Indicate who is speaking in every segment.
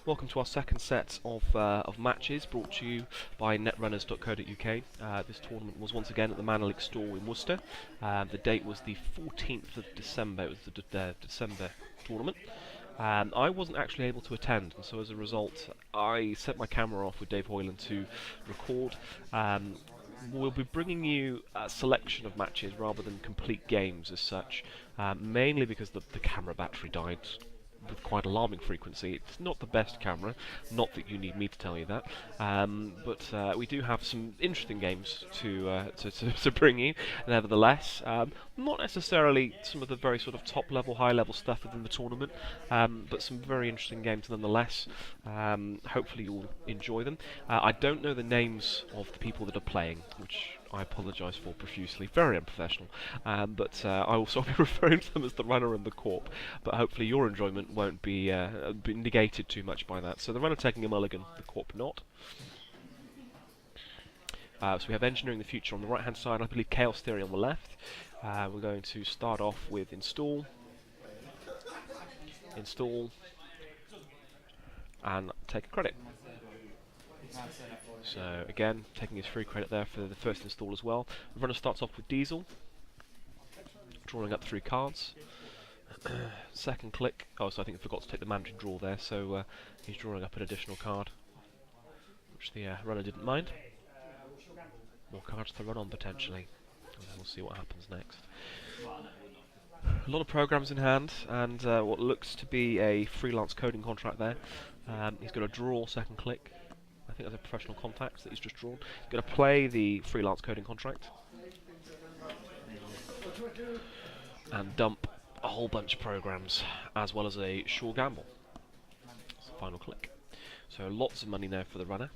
Speaker 1: Welcome to our second set of matches brought to you by Netrunners.co.uk. This tournament was once again at the Manaleak store in Worcester. The date was the 14th of December. It was the December tournament. I wasn't actually able to attend, and so as a result, I set my camera off with Dave Hoyland to record. We'll be bringing you a selection of matches rather than complete games as such, mainly because the camera battery died with quite alarming frequency. It's not the best camera, not that you need me to tell you that, but we do have some interesting games to bring you, nevertheless. Not necessarily some of the very sort of top-level, high-level stuff within the tournament, but some very interesting games nonetheless. Hopefully you'll enjoy them. I don't know the names of the people that are playing, which I apologise for profusely. Very unprofessional. But I will sort of be referring to them as the runner and the corp. But hopefully your enjoyment won't be negated too much by that. So the runner taking a mulligan, the corp not. So we have Engineering the Future on the right hand side, I believe Chaos Theory on the left. We're going to start off with Install, and take a credit. So again, taking his free credit there for the first install as well. The runner starts off with Diesel, drawing up 3 cards. Second click, oh, so I think I forgot to take the mandatory draw there, so he's drawing up an additional card, which the runner didn't mind. More cards to run on potentially, and we'll see what happens next. A lot of programs in hand, and what looks to be a freelance coding contract there. He's going to draw second click. I think that's a professional contact that he's just drawn. He's going to play the freelance coding contract and dump a whole bunch of programs, as well as a sure gamble. That's the final click. So lots of money there for the runner.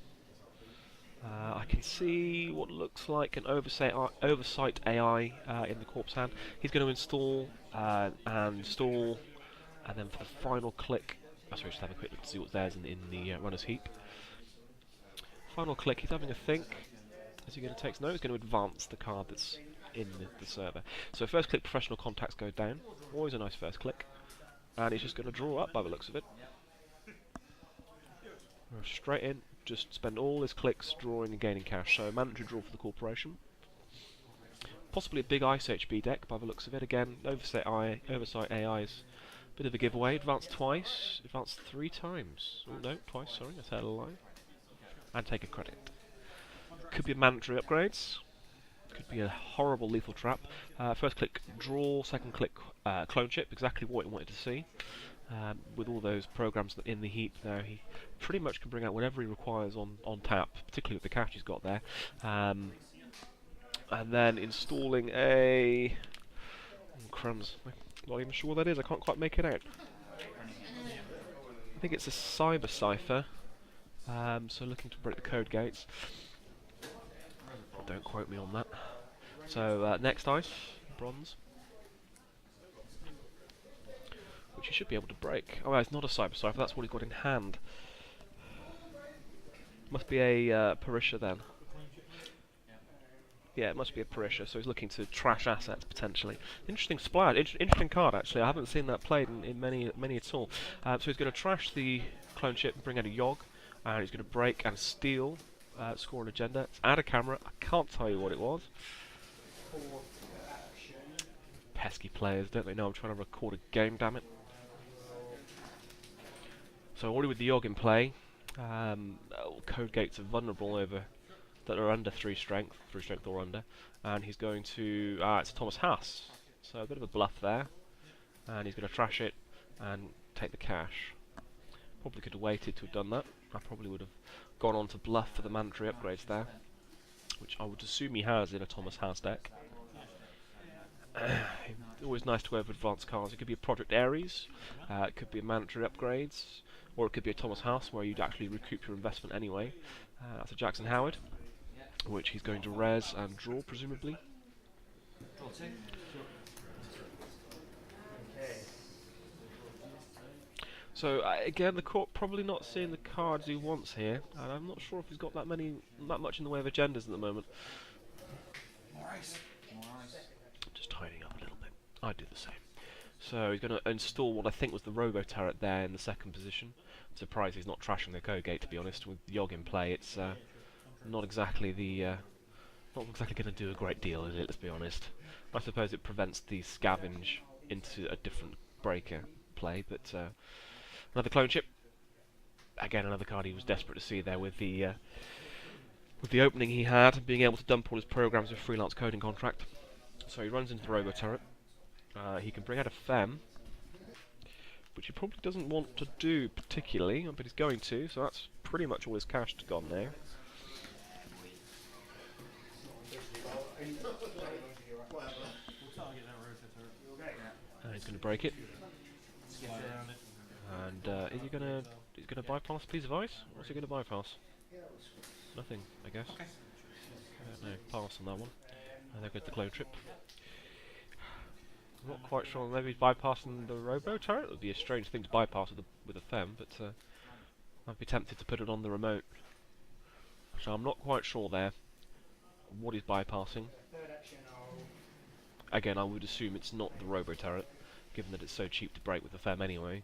Speaker 1: I can see what looks like an oversight AI in the corpse hand. He's going to install and install, and then for the final click, sorry, just have a quick look to see what's there in the runner's heap. Final click, he's having a think. Is he going to take? No, he's going to advance the card that's in the server. So first click, professional contacts go down. Always a nice first click. And he's just going to draw up by the looks of it. Straight in, just spend all his clicks drawing and gaining cash. So mandatory draw for the corporation. Possibly a big Ice HB deck by the looks of it. Again, Oversight AI's bit of a giveaway. Advance twice, advance 3 times. Oh no, twice, sorry, I said a lie. And take a credit. Could be mandatory upgrades. Could be a horrible lethal trap. First click draw, second click clone chip, exactly what he wanted to see. With all those programs in the heap there, he pretty much can bring out whatever he requires on tap, particularly with the cash he's got there. And then installing a... Oh, crumbs. I'm not even sure what that is, I can't quite make it out. I think it's a cyber cipher. So looking to break the code gates. Don't quote me on that. So next ice, bronze, which he should be able to break. Oh, it's not a cyber cipher. That's what he's got in hand. Must be a Perisher then. Yeah, it must be a Perisher. So he's looking to trash assets potentially. Interesting splash. Interesting card actually. I haven't seen that played in many at all. So he's going to trash the clone chip and bring out a Yogg. And he's going to break and steal, score an agenda. It's add a camera. I can't tell you what it was. Pesky players, don't they know I'm trying to record a game, damn it. So already with the Yogg in play, code gates are vulnerable over, that are under 3 strength or under. And he's going to, it's Thomas Haas. So a bit of a bluff there. And he's going to trash it and take the cash. Probably could have waited to have done that. I probably would have gone on to bluff for the mandatory upgrades there, which I would assume he has in a Thomas Haas deck. Always nice to have advanced cards. It could be a Project Ares, it could be a mandatory upgrades, or it could be a Thomas Haas where you'd actually recoup your investment anyway. That's a Jackson Howard, which he's going to res and draw presumably. So again, the court probably not seeing the cards he wants here, and I'm not sure if he's got that much in the way of agendas at the moment. Just tidying up a little bit. I do the same. So he's going to install what I think was the robo turret there in the second position. I'm surprised he's not trashing the code gate, to be honest. With Yogg in play, it's not exactly not exactly going to do a great deal, is it? Let's be honest. I suppose it prevents the scavenge into a different breaker play, but another clone chip. Again, another card he was desperate to see there with the opening he had, being able to dump all his programs with freelance coding contract. So he runs into the robo turret. He can bring out a Fem, which he probably doesn't want to do particularly, but he's going to, so that's pretty much all his cash gone there. He's going to break it. And is he going to... He's going to bypass a piece of ice? What's he going to bypass? Nothing, I guess. No, pass on that one. And there goes the clone trip. I'm not quite sure. Maybe he's bypassing the robo turret. It would be a strange thing to bypass with a Fem, but I'd be tempted to put it on the remote. So I'm not quite sure there what he's bypassing. Again, I would assume it's not the robo turret, given that it's so cheap to break with the Fem anyway.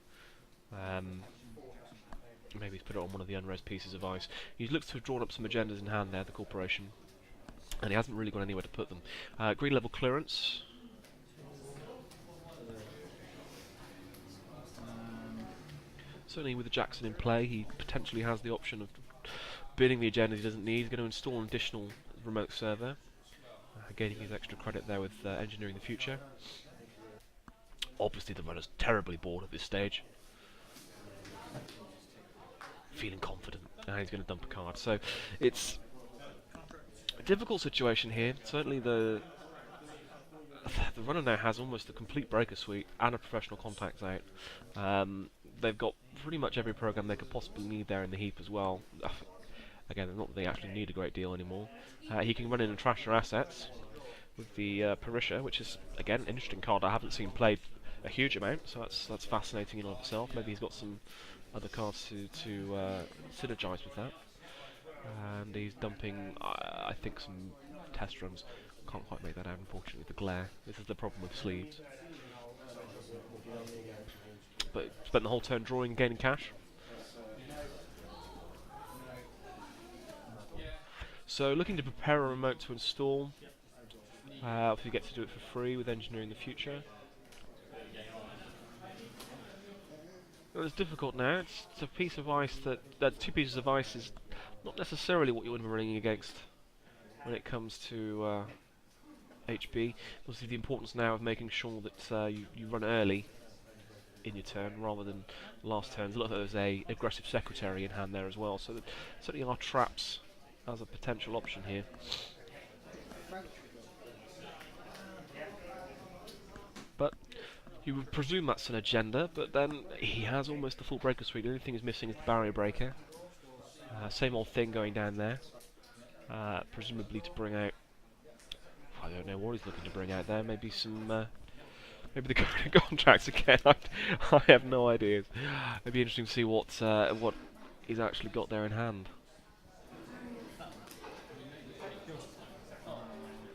Speaker 1: Maybe he's put it on one of the unres pieces of ice. He looks to have drawn up some agendas in hand there, the corporation, and he hasn't really got anywhere to put them. Green level clearance. Certainly with the Jackson in play, he potentially has the option of bidding the agendas he doesn't need. He's going to install an additional remote server, gaining his extra credit there with engineering the future. Obviously the runner's terribly bored at this stage. Feeling confident, and he's going to dump a card. So it's a difficult situation here. Certainly the runner now has almost a complete breaker suite and a professional contacts out. They've got pretty much every program they could possibly need there in the heap as well. Again, not that they actually need a great deal anymore. He can run in and trash their assets with the Perisha, which is, again, an interesting card I haven't seen played a huge amount, so that's fascinating in and of itself. Maybe he's got some other cards to synergise with that. And he's dumping, I think, some test runs. Can't quite make that out, unfortunately, with the glare. This is the problem with sleeves. But spent the whole turn drawing and gaining cash. So looking to prepare a remote to install. If you get to do it for free with engineering the future. Well, it's difficult now. It's a piece of ice that two pieces of ice is not necessarily what you want to be running against when it comes to HB. Obviously, the importance now of making sure that you run early in your turn rather than last turns. Look, there's a aggressive secretary in hand there as well, so there certainly are traps as a potential option here. But you would presume that's an agenda, but then he has almost the full breaker suite. The only thing he's missing is the barrier breaker. Same old thing going down there. Presumably to bring out... I don't know what he's looking to bring out there. Maybe some... maybe the contracts again. I have no idea. It'd be interesting to see what he's actually got there in hand.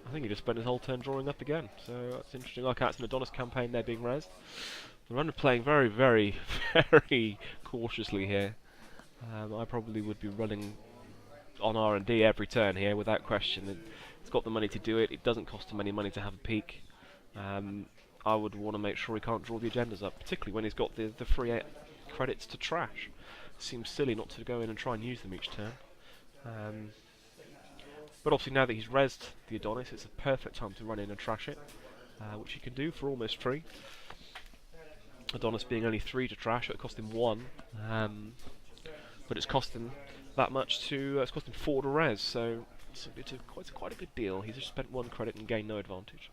Speaker 1: I think he just spent his whole turn drawing up again, so that's interesting. Okay, it's an Adonis campaign there being rezzed. The runner playing very, very, very cautiously here. I probably would be running on R&D every turn here without question. It's got the money to do it. It doesn't cost him any money to have a peak. I would want to make sure he can't draw the agendas up, particularly when he's got the free credits to trash. Seems silly not to go in and try and use them each turn. But obviously now that he's rezzed the Adonis, it's a perfect time to run in and trash it, which he can do for almost free. Adonis being only 3 to trash, it cost him 1, but it's cost him that much to, it's cost him 4 to res, so it's quite a good deal. He's just spent 1 credit and gained no advantage.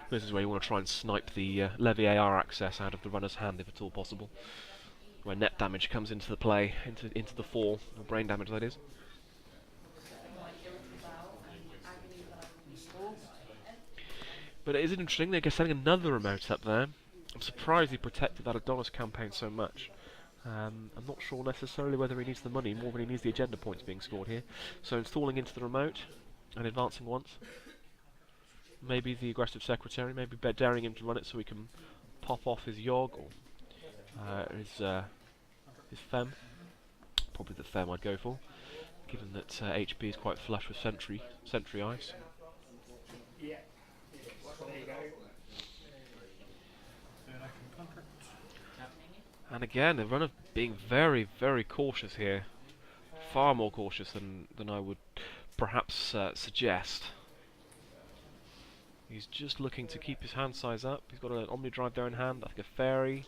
Speaker 1: This is where you want to try and snipe the Levy AR access out of the runner's hand if at all possible. Where net damage comes into the play, into the fall, or brain damage that is. But it is interesting, they're setting another remote up there. I'm surprised he protected that Adonis campaign so much. I'm not sure necessarily whether he needs the money, more than he needs the agenda points being scored here. So installing into the remote, and advancing once. Maybe the aggressive secretary, maybe daring him to run it so he can pop off his Yogg or his Fem. Probably the Fem I'd go for, given that HP is quite flush with Sentry Ice. And again, the runner being very, very cautious here. Far more cautious than I would perhaps suggest. He's just looking to keep his hand size up. He's got an Omni Drive there in hand, I think a Fairy.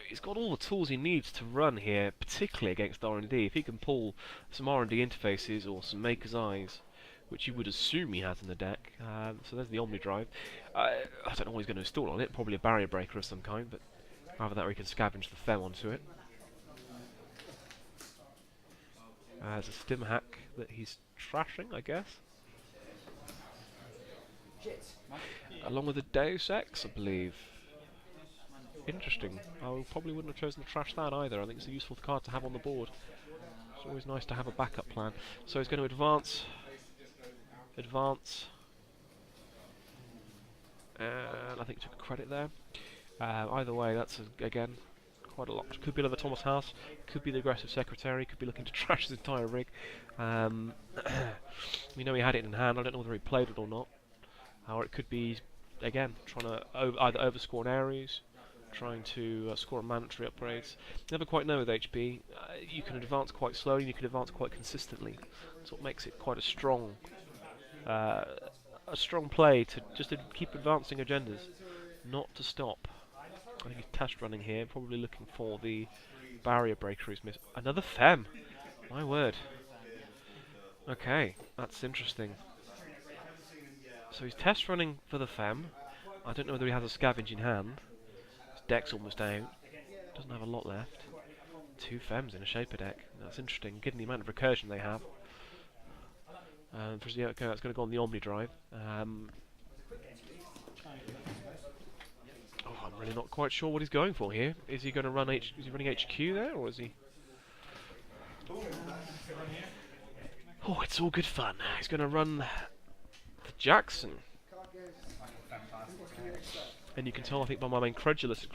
Speaker 1: He's got all the tools he needs to run here, particularly against R&D. If he can pull some R&D interfaces or some Maker's Eyes, which you would assume he has in the deck. So there's the Omni Drive. I don't know what he's going to install on it, probably a barrier breaker of some kind, but either that or he can scavenge the Fem onto it. There's a Stim Hack that he's trashing, I guess. Along with a Deus Ex, I believe. Interesting. I probably wouldn't have chosen to trash that either. I think it's a useful card to have on the board. It's always nice to have a backup plan. So he's going to advance, and I think he took a credit there. Either way, that's again quite a lot. Could be another Thomas House, could be the aggressive secretary, could be looking to trash his entire rig. We know he had it in hand. I don't know whether he played it or not. Or it could be again trying to either overscore an Ares, trying to score on mandatory upgrades. Never quite know with HP. You can advance quite slowly, and you can advance quite consistently. That's what makes it quite a strong play to keep advancing agendas, not to stop. I think he's test running here, probably looking for the barrier breaker he's missed. Another Fem! My word. Okay, that's interesting. So he's test running for the Fem. I don't know whether he has a scavenge in hand. His deck's almost out. Doesn't have a lot left. 2 Fems in a Shaper deck. That's interesting, given the amount of recursion they have. Okay, that's going to go on the Omni Drive. I'm really not quite sure what he's going for here. Is he going to run is he running HQ there, or is he? Oh, it's all good fun. He's going to run the Jackson. And you can tell, I think, by my incredulous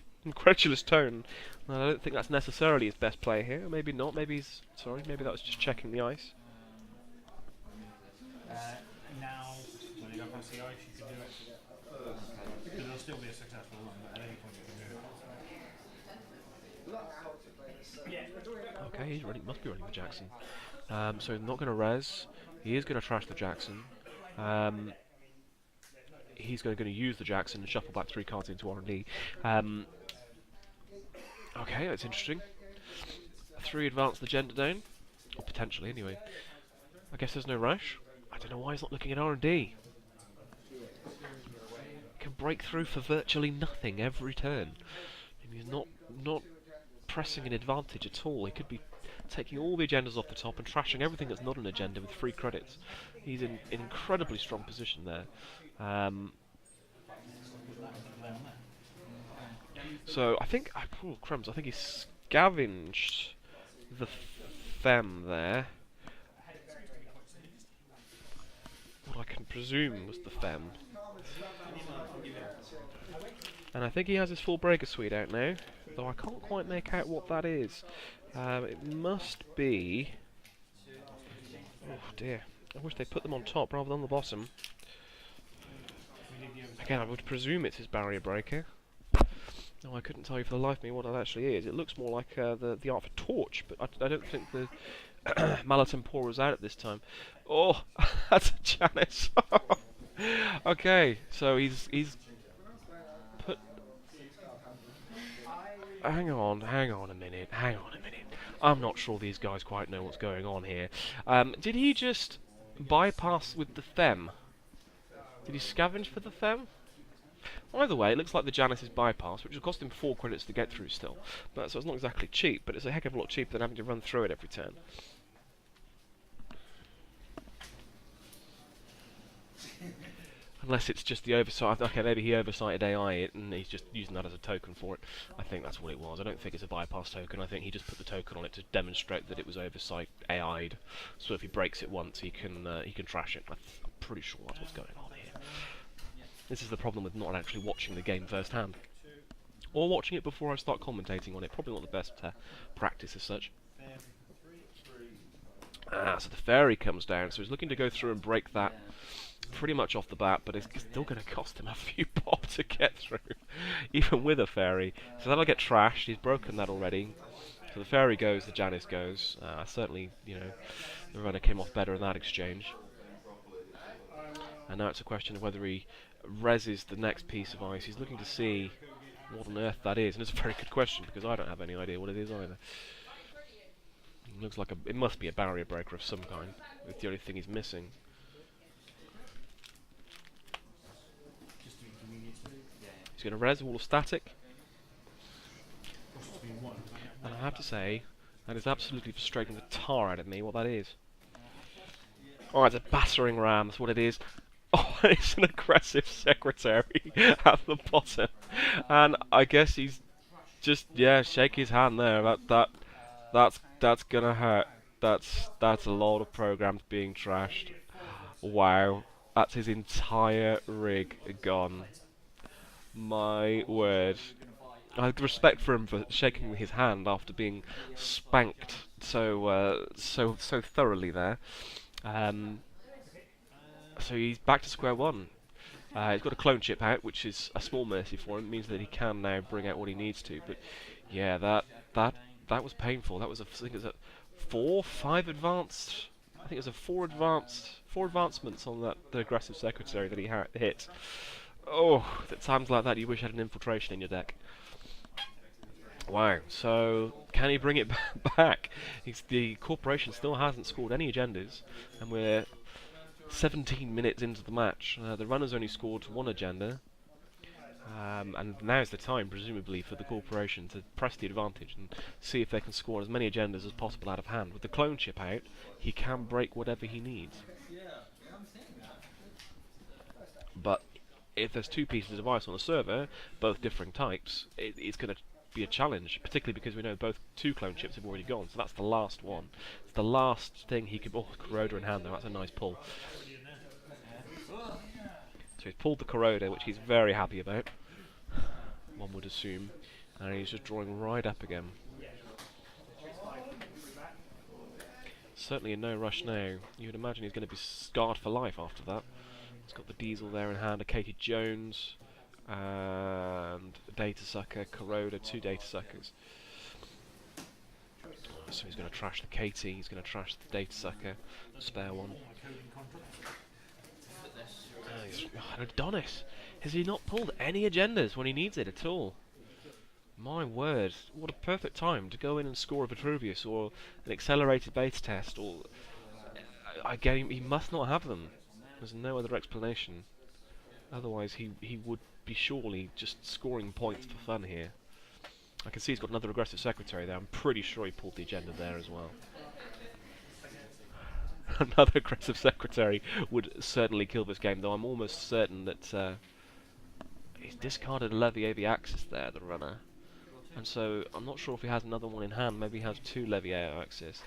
Speaker 1: tone, I don't think that's necessarily his best play here. Maybe not. Maybe he's sorry. Maybe that was just checking the ice.
Speaker 2: Now, when you go past the ice, you can do it. But it'll still be a successful run, but at any point you can do it.
Speaker 1: Okay, he's must be running the Jackson. So he's not going to res. He is going to trash the Jackson. He's going to use the Jackson and shuffle back 3 cards into R&D. Okay, that's interesting. 3 advance the gender down, or potentially anyway. I guess there's no rush. I don't know why he's not looking at R&D. Can break through for virtually nothing every turn. And he's not pressing an advantage at all. He could be taking all the agendas off the top and trashing everything that's not an agenda with 3 credits. He's in an incredibly strong position there. So I think, oh crumbs, I think he scavenged the Fem there. What I can presume was the Fem. And I think he has his full Breaker Suite out now, though I can't quite make out what that is. It must be... Oh dear, I wish they put them on top rather than the bottom. Again, I would presume it's his Barrier Breaker. No, I couldn't tell you for the life of me what it actually is. It looks more like the Art for Torch, but I don't think the Malatempora was out at this time. Oh, that's a Janice. Okay, so he's put... Hang on a minute. I'm not sure these guys quite know what's going on here. Did he just bypass with the Fem? Did he scavenge for the Fem? Either way, it looks like the Janice is bypass, which will cost him 4 credits to get through still. So it's not exactly cheap, but it's a heck of a lot cheaper than having to run through it every turn. Unless it's just the oversight. Okay, maybe he oversighted AI it and he's just using that as a token for it. I think that's what it was. I don't think it's a bypass token. I think he just put the token on it to demonstrate that it was oversight AI'd. So if he breaks it once, he can trash it. I'm pretty sure that's what's going on here. This is the problem with not actually watching the game firsthand, or watching it before I start commentating on it. Probably not the best practice as such. So the fairy comes down, so he's looking to go through and break that pretty much off the bat, but it's still going to cost him a few pop to get through, even with a fairy. So that'll get trashed. He's broken that already. So the fairy goes, the Janice goes. Certainly, the runner came off better in that exchange. And now it's a question of whether he reses the next piece of ice. He's looking to see what on earth that is, and it's a very good question because I don't have any idea what it is either. It looks like it must be a barrier breaker of some kind. It's the only thing he's missing. He's going to res all of static. And I have to say, that is absolutely frustrating the tar out of me, what that is. Oh, it's a battering ram, that's what it is. Oh, it's an aggressive secretary at the bottom. And I guess he's just, shake his hand there. That's gonna hurt. That's a lot of programs being trashed. Wow. That's his entire rig gone. My word. I have respect for him for shaking his hand after being spanked so thoroughly there. So he's back to square one. He's got a clone chip out, which is a small mercy for him. It means that he can now bring out what he needs to. But yeah, that was painful. That was I think it was a 5 advanced. I think it was a 4 advancements on the aggressive secretary that he hit. Oh, at times like that, you wish you had an infiltration in your deck. Wow, so can he bring it back? The corporation still hasn't scored any agendas, and we're 17 minutes into the match. The runner's only scored 1 agenda, and now's the time, presumably, for the corporation to press the advantage and see if they can score as many agendas as possible out of hand. With the clone chip out, he can break whatever he needs. But if there's 2 pieces of ice on the server, both differing types, it's going to be a challenge, particularly because we know both 2 clone chips have already gone, so that's the last one. It's the last thing he could... Oh, Corroder in hand though, that's a nice pull. So he's pulled the Corroder, which he's very happy about, one would assume, and he's just drawing right up again. Certainly in no rush now. You would imagine he's going to be scarred for life after that. He's got the Diesel there in hand, a Katie Jones, and a Data Sucker, Corroder, 2 Data Suckers. So he's going to trash the Katie, he's going to trash the Data Sucker, spare one. Adonis! Has he not pulled any agendas when he needs it at all? My word, what a perfect time to go in and score a Vitruvius or an accelerated beta test, or... he must not have them. There's no other explanation. Otherwise he would be surely just scoring points for fun here. I can see he's got another aggressive secretary there. I'm pretty sure he pulled the agenda there as well. Another aggressive secretary would certainly kill this game, though I'm almost certain that he's discarded a Levy AV Axis there, the runner. And so I'm not sure if he has another one in hand. Maybe he has 2 Levy AR Axes.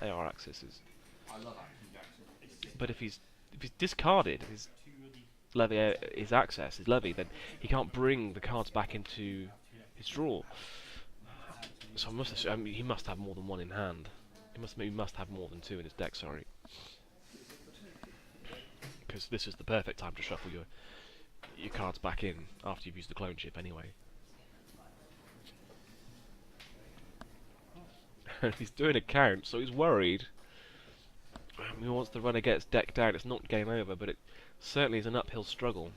Speaker 1: But if he's discarded his Levy, his Levy, then he can't bring the cards back into his draw. So I must assume, he must have more than 1 in hand. He must have more than 2 in his deck, sorry. Because this is the perfect time to shuffle your cards back in after you've used the clone chip anyway. He's doing a count, so he's worried. I mean, once the runner gets decked out, it's not game over, but it certainly is an uphill struggle.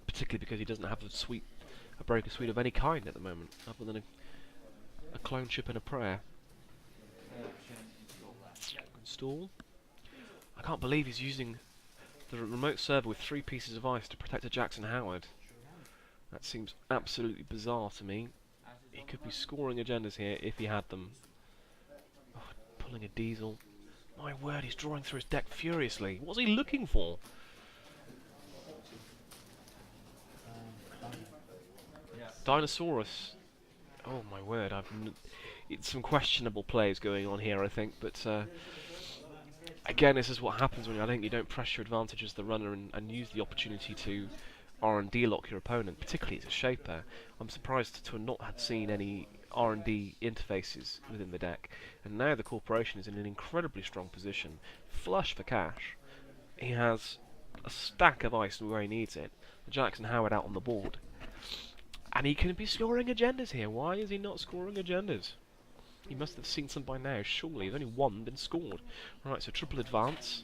Speaker 1: Particularly because he doesn't have a broker suite of any kind at the moment, other than a clone chip and a prayer. Install. I can't believe he's using the remote server with 3 pieces of ice to protect a Jackson Howard. That seems absolutely bizarre to me. He could be scoring agendas here if he had them. Oh, pulling a Diesel. My word, he's drawing through his deck furiously. What's he looking for? Dinosaurus. Oh my word! It's some questionable plays going on here, I think. But again, this is what happens when I think you don't press your advantage as the runner and use the opportunity to R&D lock your opponent, particularly as a shaper. I'm surprised to have not had seen any R&D interfaces within the deck, and now the corporation is in an incredibly strong position, flush for cash. He has a stack of ice where he needs it, the Jackson Howard out on the board, and he can be scoring agendas here. Why is he not scoring agendas? He must have seen some by now, surely. There's only one been scored. Right, so triple advance.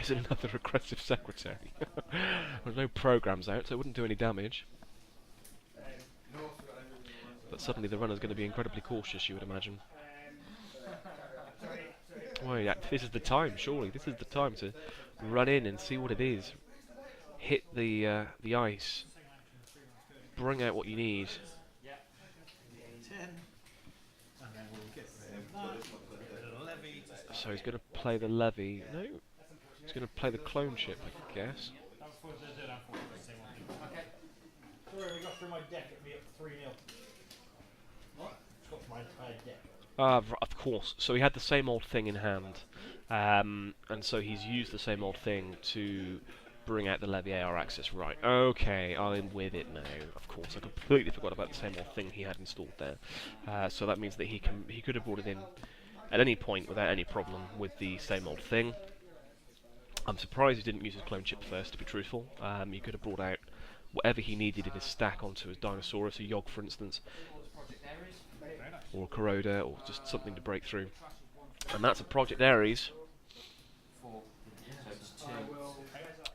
Speaker 1: Is it another aggressive secretary? There's no programs out, so it wouldn't do any damage. But suddenly the runner's going to be incredibly cautious, you would imagine. Well, yeah, this is the time, surely. This is the time to run in and see what it is. Hit the ice. Bring out what you need. So he's going to play the levy. No, he's going to play the clone ship, I guess.
Speaker 2: Sorry, we got through my deck, it'd be up 3-0. What? Just got through my deck.
Speaker 1: Of course. So he had the same old thing in hand, and so he's used the same old thing to bring out the levy AR access. Right. Okay, I'm with it now. Of course, I completely forgot about the same old thing he had installed there. So that means that he could have brought it in at any point without any problem with the same old thing. I'm surprised he didn't use his clone chip first, to be truthful. He could have brought out whatever he needed in his stack onto his Dinosaurus, a Yogg for instance, or a Corroder, or just something to break through. And that's a Project Ares,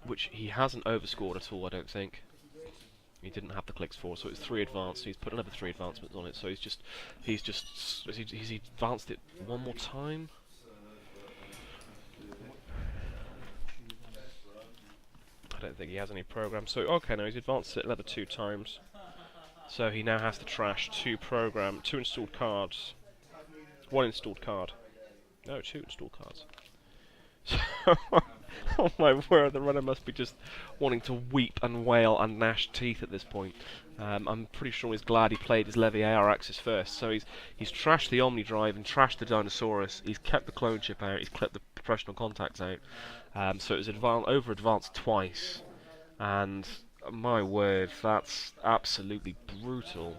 Speaker 1: which he hasn't overscored at all, I don't think. He didn't have the clicks for, so it's 3 advanced. He's put another 3 advancements on it, so he's advanced it one more time. I don't think he has any programs. So okay, no, he's advanced it another 2 times. So he now has to trash 2 installed cards, 1 installed card. No, 2 installed cards. Oh my word, the runner must be just wanting to weep and wail and gnash teeth at this point. I'm pretty sure he's glad he played his Levy AR Axis first. So he's trashed the Omni Drive and trashed the Dinosaurus. He's kept the clone chip out. He's kept the professional contacts out. So it was over advanced twice. And my word, that's absolutely brutal.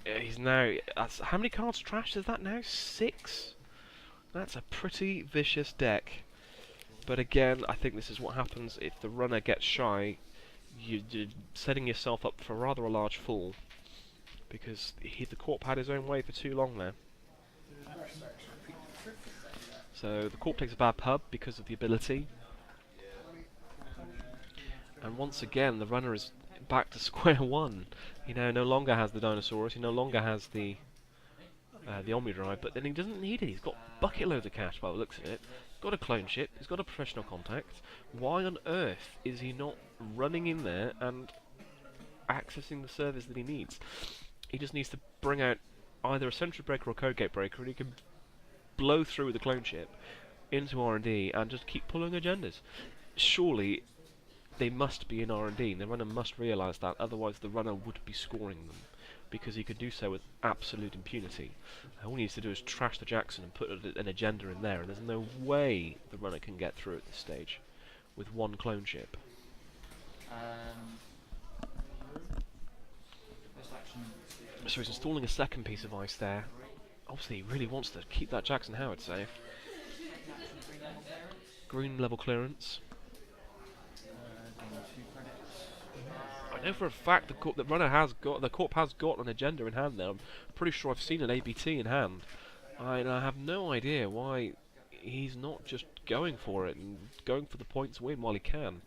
Speaker 1: He's now... how many cards trashed is that now? 6? That's a pretty vicious deck. But again, I think this is what happens if the runner gets shy. You're setting yourself up for rather a large fall. Because the Corp had his own way for too long there. So the Corp takes a bad pub because of the ability. And once again, the runner is back to square one. He now no longer has the Dinosaurus, he no longer has the Omni Drive, but then he doesn't need it. He's got bucket loads of cash by the looks of it. He's got a clone ship, he's got a professional contact. Why on earth is he not running in there and accessing the service that he needs? He just needs to bring out either a Sentry Breaker or Code Gate Breaker, and he can blow through the clone ship into R&D and just keep pulling agendas. Surely they must be in R&D, and the runner must realise that, otherwise the runner would be scoring them, because he could do so with absolute impunity. All he needs to do is trash the Jackson and put an agenda in there, and there's no way the runner can get through at this stage with 1 clone ship. So he's installing a second piece of ice there. Obviously he really wants to keep that Jackson Howard safe. Green level clearance. I know for a fact the Corp has got an agenda in hand there. I'm pretty sure I've seen an ABT in hand. I have no idea why he's not just going for it and going for the points win while he can.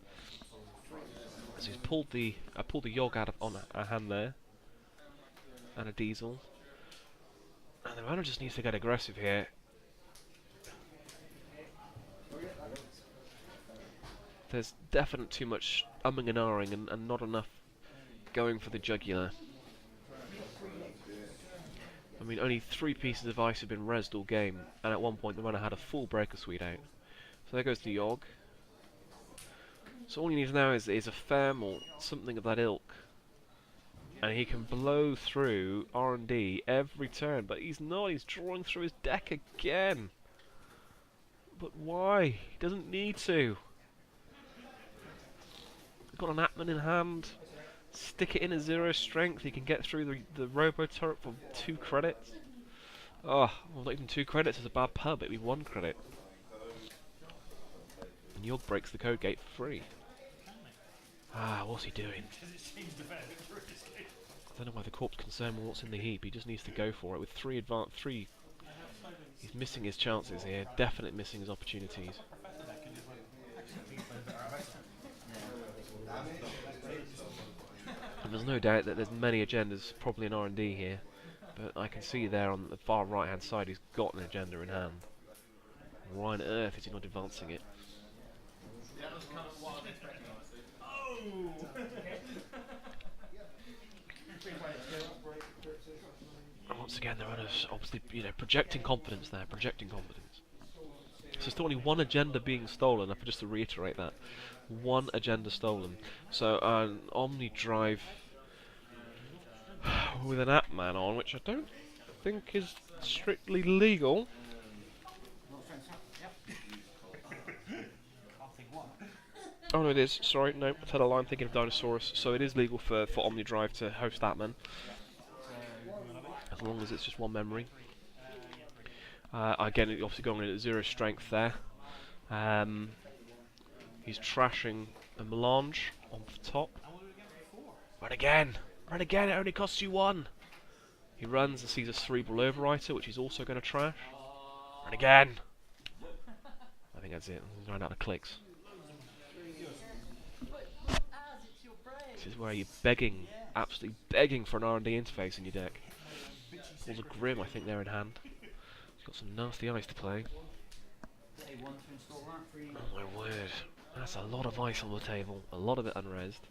Speaker 1: So he's pulled the Yogg out on a hand there, and a Diesel. And the runner just needs to get aggressive here. There's definitely too much umming and ahhing and not enough going for the jugular. I mean, only 3 pieces of ice have been rezzed all game, and at one point the runner had a full breaker suite out. So there goes the Yogg. So all he needs now is a thermal, something of that ilk. And he can blow through R&D every turn, but he's not, he's drawing through his deck again. But why? He doesn't need to. He's got an Atman in hand. Stick it in at 0 strength, he can get through the robo turret for 2 credits. Oh, well, not even 2 credits is a bad pub, it'd be 1 credit. And York breaks the code gate for free. Ah, what's he doing? I don't know why the corp's concerned with what's in the heap, he just needs to go for it with 3 He's missing his chances here, definitely missing his opportunities. And there's no doubt that there's many agendas, probably in R&D here, but I can see there on the far right hand side he's got an agenda in hand. Why on earth is he not advancing it? And once again the runners obviously, projecting confidence there, projecting confidence. So there's only 1 agenda being stolen, just to reiterate that. 1 agenda stolen. So an Omni Drive with an Atman on, which I don't think is strictly legal. Oh no, it is. Sorry, no, I had a line thinking of Dinosaurus. So it is legal for Omni Drive to host Atman, as long as it's just 1 memory. Again, obviously going in at 0 strength there. He's trashing a melange on the top. Run again! Run again, it only costs you 1! He runs and sees a Cerebral Overwriter, which he's also going to trash. Run again! I think that's it. He's run out of clicks. This is where you're begging, absolutely begging for an R&D interface in your deck. Pulls a Grim, I think, there in hand. He's got some nasty ice to play. Oh my word. That's a lot of ice on the table. A lot of it unresed.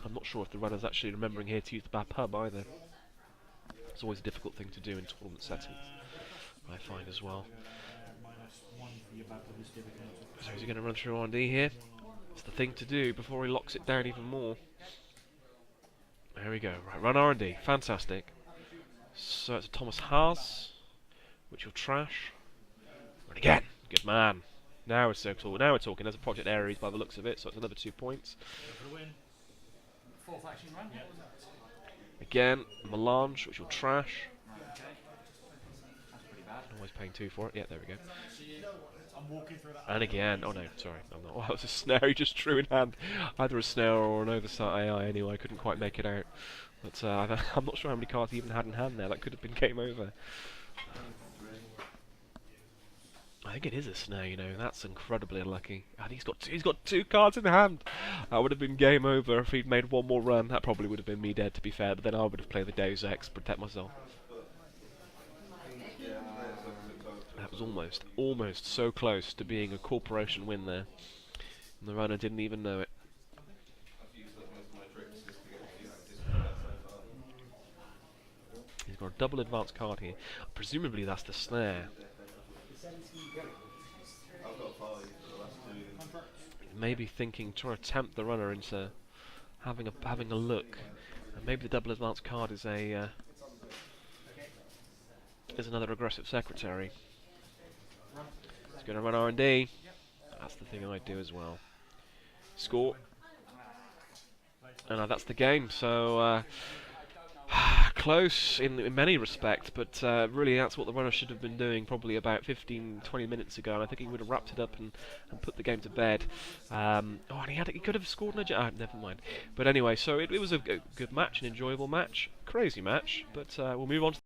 Speaker 1: I'm not sure if the runner's actually remembering here to use the bad pub either. It's always a difficult thing to do in tournament settings, I find as well. So is he going to run through R&D here? It's the thing to do before he locks it down even more. There we go. Right, run R&D. Fantastic. So it's a Thomas Haas, which will trash. Run again. Good man. Now we're talking. Now we're talking. There's a Project Ares by the looks of it, so it's another 2 points. Again, Melange, which will trash. Always paying 2 for it. Yeah, there we go. And again, oh no, sorry, I'm not. Oh, that was a snare he just drew in hand. Either a snare or an oversight AI anyway, I couldn't quite make it out. But I'm not sure how many cards he even had in hand there, that could have been game over. I think it is a snare, that's incredibly unlucky. And he's got 2 cards in hand! That would have been game over if he'd made 1 more run. That probably would have been me dead, to be fair, but then I would have played the Deus Ex, protect myself. That was almost so close to being a corporation win there. And the runner didn't even know it. He's got a double advance card here. Presumably that's the snare. Maybe thinking, trying to tempt the runner into having a look. And maybe the double advance card is another aggressive secretary. He's going to run R&D. That's the thing I'd do as well. Score. And that's the game. So close in many respects, but really that's what the runner should have been doing probably about 15-20 minutes ago, and I think he would have wrapped it up and put the game to bed. And he could have scored never mind. But anyway, so it was a good match, an enjoyable match, crazy match, but we'll move on to